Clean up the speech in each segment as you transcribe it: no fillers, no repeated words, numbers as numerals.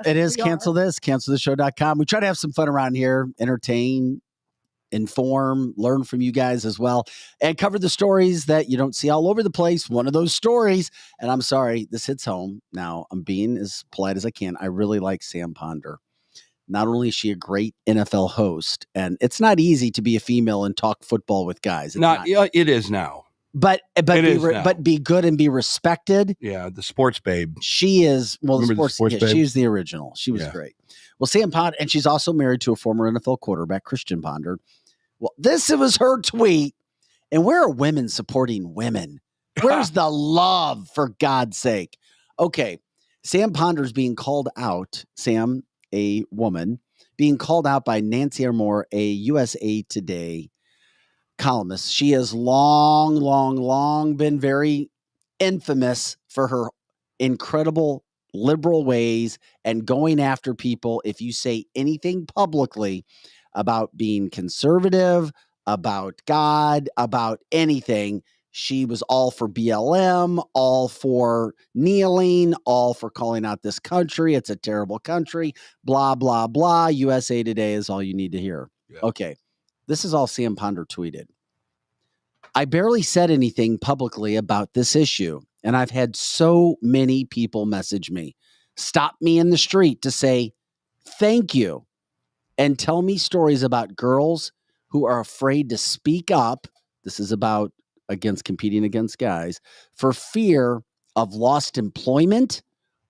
It is cancelthisshow.com. We try to have some fun around here, entertain, inform, learn from you guys as well, and cover the stories that you don't see all over the place. One of those stories, and I'm sorry, this hits home. Now, I'm being as polite as I can. I really like Sam Ponder. Not only is she a great NFL host, and it's not easy to be a female and talk football with guys. It is now. But be good and be respected. Yeah, the sports babe. She is, Remember the sports babe? She's the original. She was great. Well, Sam Ponder, and she's also married to a former NFL quarterback, Christian Ponder. Well, it was her tweet. And where are women supporting women? Where's the love, for God's sake? Okay, Sam Ponder's being called out, Sam, a woman, being called out by Nancy Armour, a USA Today columnist. She has long been very infamous for her incredible liberal ways and going after people if you say anything publicly about being conservative, about God, about anything. She was all for BLM, all for kneeling, all for calling out this country. It's a terrible country, blah, blah, blah. USA Today is all you need to hear. Yeah. Okay. This is all Sam Ponder tweeted. I barely said anything publicly about this issue, and I've had so many people message me, stop me in the street to say thank you, and tell me stories about girls who are afraid to speak up. This is about competing against guys for fear of lost employment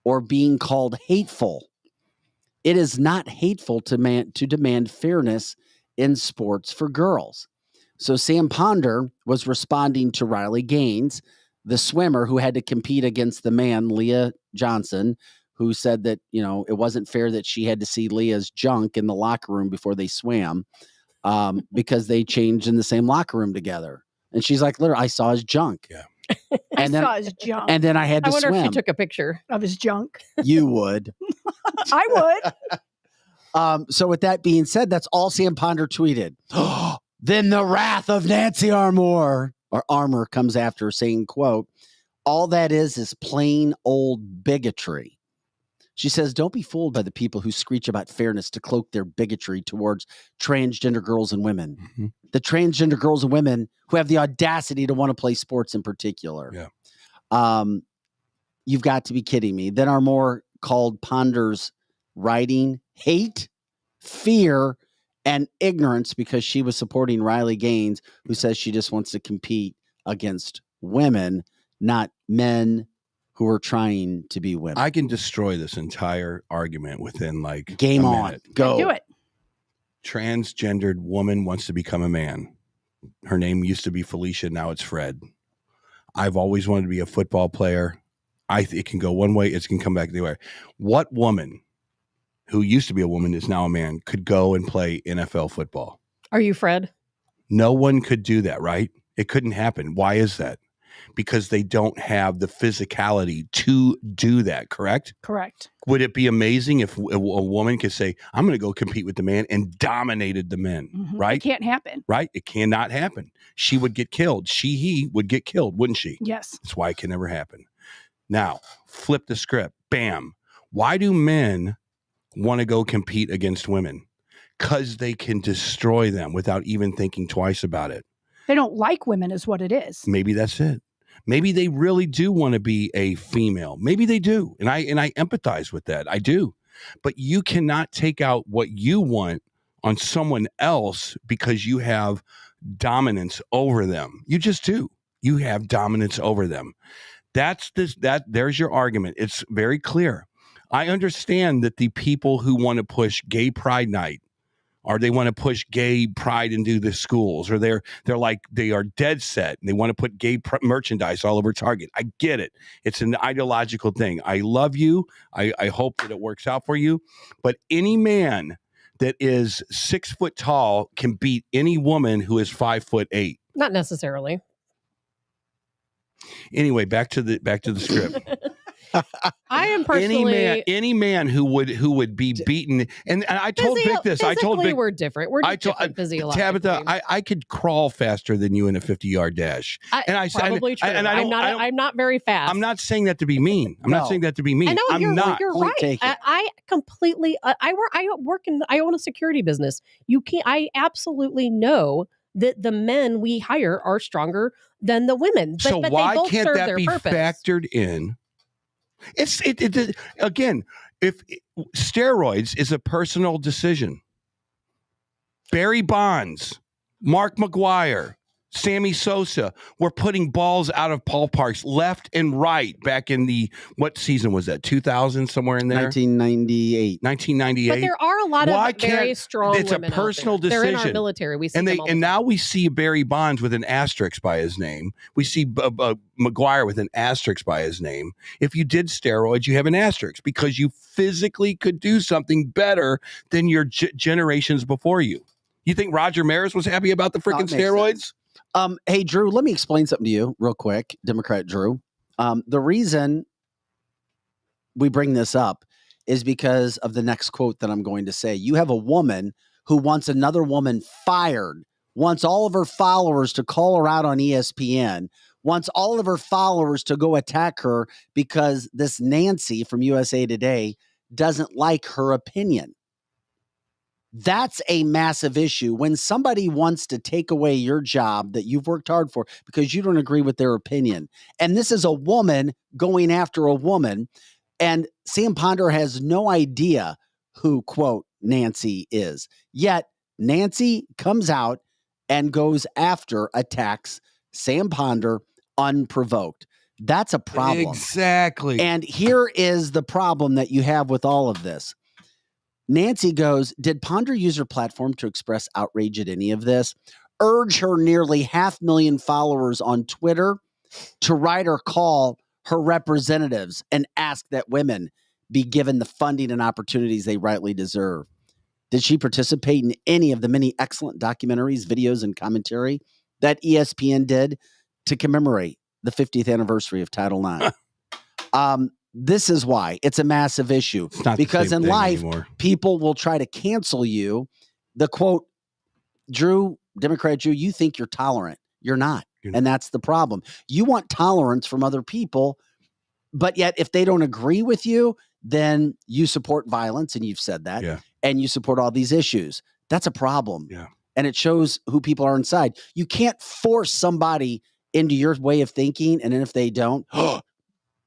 or being called hateful. It is not hateful to demand fairness in sports for girls. So Sam Ponder was responding to Riley Gaines, the swimmer who had to compete against the man, Leah Johnson, who said that, it wasn't fair that she had to see Leah's junk in the locker room before they swam because they changed in the same locker room together. And she's like, literally, I saw his junk. Yeah. I saw his junk. And then I had to swim. I wonder if she took a picture of his junk. You would. I would. So with that being said, that's all Sam Ponder tweeted. Then the wrath of Nancy Armour comes after, saying, quote, all that is plain old bigotry. She says, don't be fooled by the people who screech about fairness to cloak their bigotry towards transgender girls and women. Mm-hmm. The transgender girls and women who have the audacity to want to play sports in particular. Yeah. You've got to be kidding me. Then Armour called Ponder's writing hate, fear, and ignorance because she was supporting Riley Gaines, who says she just wants to compete against women, not men who are trying to be women. I can destroy this entire argument within game a on. Minute. Go. do it. Transgendered woman wants to become a man. Her name used to be Felicia. Now it's Fred. I've always wanted to be a football player. It can go one way. It can come back the other way. What woman who used to be a woman is now a man could go and play NFL football? Are you Fred? No one could do that, right? It couldn't happen. Why is that? Because they don't have the physicality to do that, correct? Correct. Would it be amazing if a woman could say, I'm going to go compete with the man and dominated the men, right? It can't happen. Right? It cannot happen. She would get killed. He would get killed, wouldn't she? Yes. That's why it can never happen. Now, flip the script. Bam. Why do men want to go compete against women? Because they can destroy them without even thinking twice about it. They don't like women is what it is. Maybe that's it. Maybe they really do want to be a female. Maybe they do. And I empathize with that. I do. But you cannot take out what you want on someone else because you have dominance over them. You just do. You have dominance over them. There's your argument. It's very clear. I understand that the people who want to push gay pride night, or they want to push gay pride into the schools, or they are dead set and they want to put gay merchandise all over Target. I get it. It's an ideological thing. I love you. I hope that it works out for you. But any man that is 6 foot tall can beat any woman who is 5'8". Not necessarily. Anyway, back to the script. I am personally any man who would be beaten, and I told Vic this. I told Vic we're different. We're different physiologically. Tabitha, I could crawl faster than you in a 50-yard dash, and I said, probably true. And I'm not very fast. I'm not saying that to be mean. I'm not saying that to be mean. I know, I'm not. You're right. I completely. I own a security business. I absolutely know that the men we hire are stronger than the women. But why they both can't serve that their be purpose. factored in? Again, if steroids is a personal decision. Barry Bonds, Mark McGwire, Sammy Sosa were putting balls out of ballparks left and right back in what season was that? 2000, somewhere in there? 1998. 1998. But there are a lot of very strong women. It's a personal decision. They're in our military. We see them all the time. And now we see Barry Bonds with an asterisk by his name. We see McGwire with an asterisk by his name. If you did steroids, you have an asterisk because you physically could do something better than your generations before you. You think Roger Maris was happy about the freaking steroids? Hey, Drew, let me explain something to you real quick, Democrat Drew. The reason we bring this up is because of the next quote that I'm going to say. You have a woman who wants another woman fired, wants all of her followers to call her out on ESPN, wants all of her followers to go attack her because this Nancy from USA Today doesn't like her opinion. That's a massive issue when somebody wants to take away your job that you've worked hard for because you don't agree with their opinion. And this is a woman going after a woman. And Sam Ponder has no idea who, quote, Nancy is. Yet Nancy comes out and goes after, attacks Sam Ponder unprovoked. That's a problem. Exactly. And here is the problem that you have with all of this. Nancy goes, did Ponder use her platform to express outrage at any of this? Urge her nearly 500,000 followers on Twitter to write or call her representatives and ask that women be given the funding and opportunities they rightly deserve. Did she participate in any of the many excellent documentaries, videos, and commentary that ESPN did to commemorate the 50th anniversary of Title IX? This is why it's a massive issue, because in life, people will try to cancel you. The quote, Drew, Democrat Drew, you think you're tolerant. You're not. And that's the problem. You want tolerance from other people, but yet if they don't agree with you, then you support violence. And you've said that. Yeah. And you support all these issues. That's a problem. Yeah. And it shows who people are inside. You can't force somebody into your way of thinking. And then if they don't,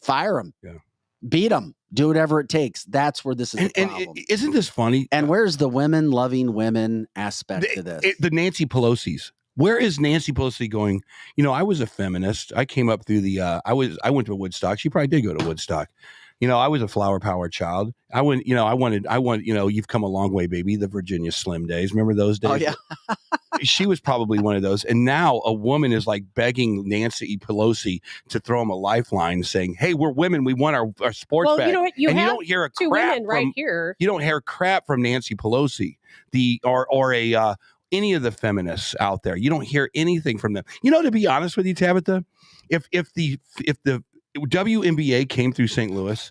fire them. Yeah. Beat them. Do whatever it takes. That's where this is a problem. And isn't this funny? And where's the women loving women aspect to this? The Nancy Pelosi's. Where is Nancy Pelosi going? You know, I was a feminist. I came up through the. I went to Woodstock. She probably did go to Woodstock. You know, I was a flower power child. I went. You know, I wanted. You know, you've come a long way, baby. The Virginia Slim days. Remember those days? Oh yeah. She was probably one of those. And now a woman is like begging Nancy Pelosi to throw him a lifeline, saying, "Hey, we're women. We want our sports back." You know what? You don't hear a two crap women right here. You don't hear crap from Nancy Pelosi, any of the feminists out there. You don't hear anything from them. You know, to be honest with you, Tabitha, if the WNBA came through St. Louis,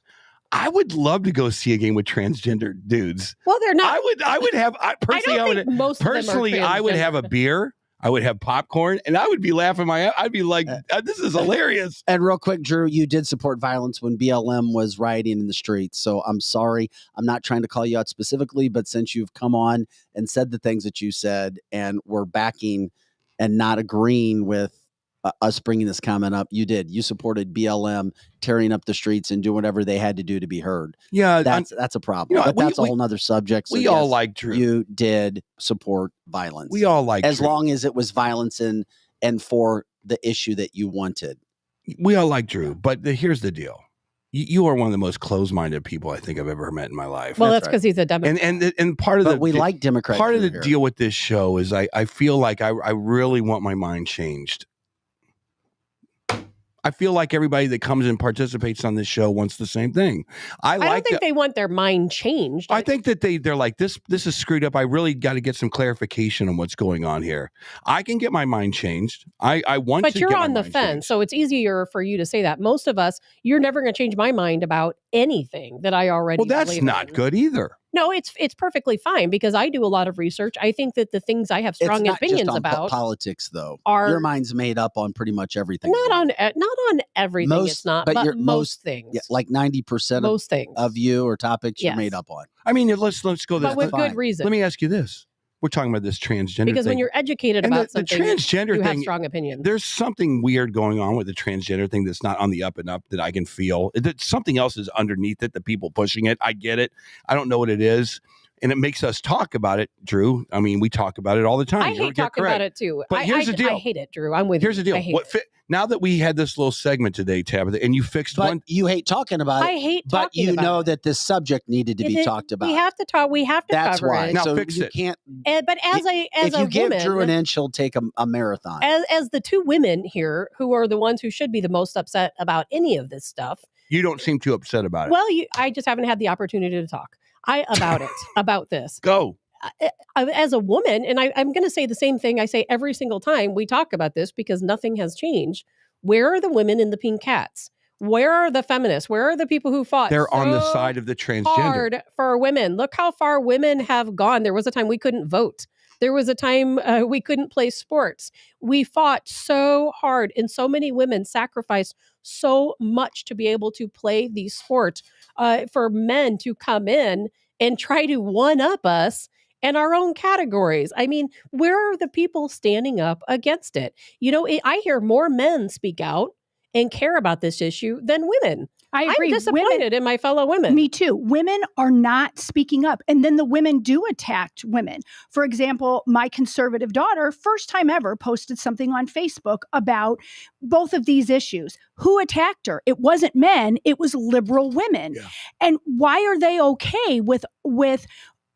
I would love to go see a game with transgender dudes. Well, they're not. I would have a beer. I would have popcorn, and I would be laughing I'd be like, this is hilarious. And real quick, Drew, you did support violence when BLM was rioting in the streets. So I'm sorry. I'm not trying to call you out specifically, but since you've come on and said the things that you said and were backing and not agreeing with us bringing this comment up, you did. You supported BLM tearing up the streets and doing whatever they had to do to be heard. Yeah, that's a problem. But that's a whole nother subject. So we all like Drew. You did support violence. We all like as Drew. long as it was violence and for the issue that you wanted. We all like Drew, but here's the deal. You are one of the most closed-minded people I think I've ever met in my life. Well, that's because he's a Democrat. And part of we like Democrats. Part of the deal with this show is I feel like I really want my mind changed. I feel like everybody that comes and participates on this show wants the same thing. I don't think they want their mind changed. I think that they're like, this is screwed up. I really got to get some clarification on what's going on here. I can get my mind changed. I want but to you're get on my the mind fence, changed. so it's easier for you to say that. Most of us, you're never going to change my mind about anything that I already Well, that's believe not in. good either. No, it's perfectly fine because I do a lot of research. I think that the things I have strong it's not opinions just on about politics, though. are Your mind's made up on pretty much everything. not on everything. It's not, but most things. Yeah, like 90% most things of you or topics you're Yes. made up on. I mean, let's go this. but with fine. good reason. Let me ask you this. We're talking about this transgender because thing. when you're educated and about the something, transgender you have thing, strong opinions. there's something weird going on with the transgender thing that's not on the up and up that I can feel. Something else is underneath it, the people pushing it. I get it. I don't know what it is. And it makes us talk about it, Drew. I mean, we talk about it all the time. I hate talking about it too. But here's the deal. I hate it, Drew. I'm with Here's you. the deal. I hate it. Now that we had this little segment today, Tabitha, and you fixed But one. you hate talking about it. I hate but talking you about know it. that this subject needed to be talked about. We have to talk. We have to That's cover why. it. Now so fix you it. can't. But as If a you give woman, Drew an inch, he'll take a marathon. as the two women here who are the ones who should be the most upset about any of this stuff. You don't seem too upset about it. Well, I just haven't had the opportunity to talk about this. Go. As a woman, and I'm going to say the same thing I say every single time we talk about this because nothing has changed. Where are the women in the pink cats? Where are the feminists? Where are the people who fought? They're on the so side of the transgender. hard for women. Look how far women have gone. There was a time we couldn't vote. There was a time we couldn't play sports. We fought so hard, and so many women sacrificed so much to be able to play these sports for men to come in and try to one-up us in our own categories. I mean, where are the people standing up against it? You know, I hear more men speak out and care about this issue than women. I agree. I'm disappointed in my fellow women. Me too. Women are not speaking up. And then the women do attack women. For example, my conservative daughter, first time ever, posted something on Facebook about both of these issues. Who attacked her? It wasn't men, it was liberal women. Yeah. And why are they okay with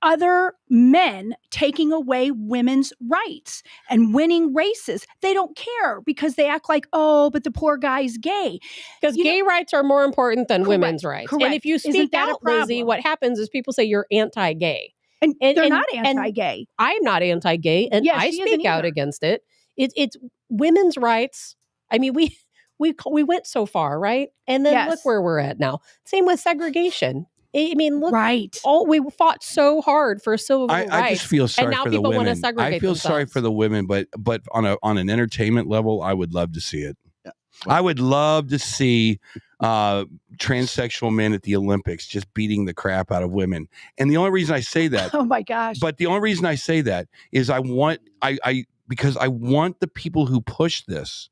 other men taking away women's rights and winning races? They don't care because they act like, oh, but the poor guy's gay. Because gay rights are more important than women's rights. And correct. if you Isn't speak that a out, Lizzie, problem? what happens is people say you're anti-gay. And they're and- not and- anti-gay. I'm not anti-gay, and Yeah, I she isn't speak out either. against it. It's women's rights. I mean, we went so far, right? And then Yes. look where we're at now. Same with segregation. I mean, look, Right. we fought so hard for civil rights. I just feel sorry now for the people wanna women. segregate I feel sorry themselves. for the women, but on an entertainment level, I would love to see it. Yeah. I would love to see transsexual men at the Olympics just beating the crap out of women. And the only reason I say that, Oh my gosh. but the only reason I say that is because I want the people who push this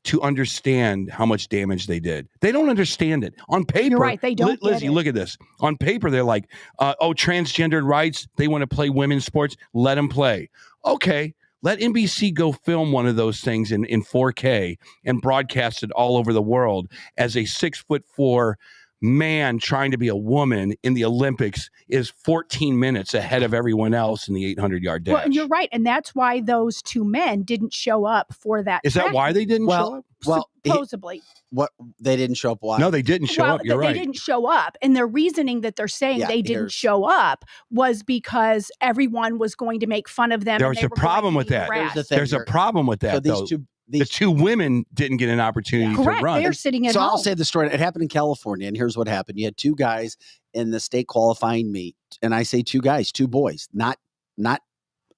to understand how much damage they did. They don't understand it. On paper, You're right, they don't get Lizzie, it. look at this. On paper, they're like, transgendered rights, they want to play women's sports, let them play. Okay, let NBC go film one of those things in 4K and broadcast it all over the world as a 6'4" man trying to be a woman in the Olympics is 14 minutes ahead of everyone else in the 800-yard dash. Well, and you're right. And that's why those two men didn't show up for that. Is that track why meet, they didn't show up? Well, supposedly. what they didn't show up? Why? No, they didn't show up. You're they right. didn't show up. And their reasoning that they're saying Yeah, they didn't here's- show up was because everyone was going to make fun of them. There and was they a were going problem to with be that. harassed. Here's the thing There's a here. problem with that, So though. The these two women didn't get an opportunity to Correct. run. They're sitting at So home. I'll say the story. It happened in California, and here's what happened. You had two guys in the state qualifying meet, and I say two guys, two boys, not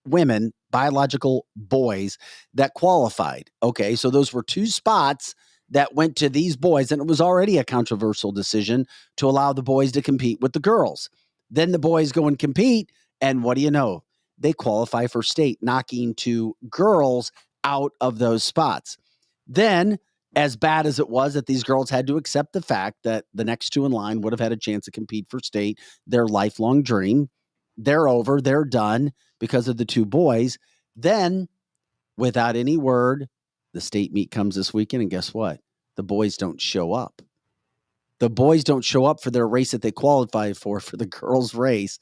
women, biological boys that qualified. Okay, so those were two spots that went to these boys, and it was already a controversial decision to allow the boys to compete with the girls. Then the boys go and compete, and what do you know? They qualify for state, knocking two girls out of those spots. Then, as bad as it was that these girls had to accept the fact that the next two in line would have had a chance to compete for state, their lifelong dream, they're over, they're done because of the two boys. Then, without any word, the state meet comes this weekend, and guess what? The boys don't show up. The boys don't show up for their race that they qualified for the girls' race.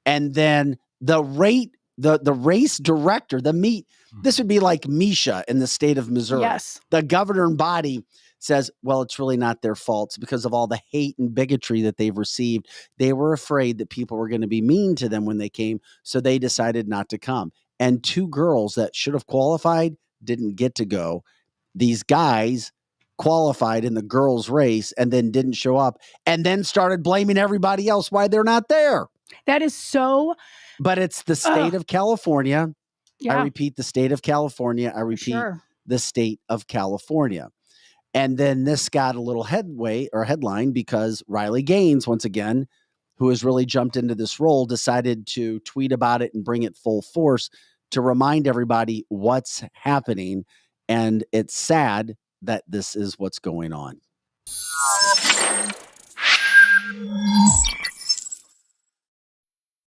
And then the race director, the meet, this would be like Misha in the state of Missouri. Yes. The governing body says, well, it's really not their fault. It's because of all the hate and bigotry that they've received. They were afraid that people were going to be mean to them when they came, so they decided not to come. And 2 girls that should have qualified didn't get to go. These guys qualified in the girls' race and then didn't show up and then started blaming everybody else why they're not there. That is so. But it's the state of California. Yeah, I repeat, the state of California. I repeat, sure. the state of California. And then this got a little headline because Riley Gaines, once again, who has really jumped into this role, decided to tweet about it and bring it full force to remind everybody what's happening. And it's sad that this is what's going on.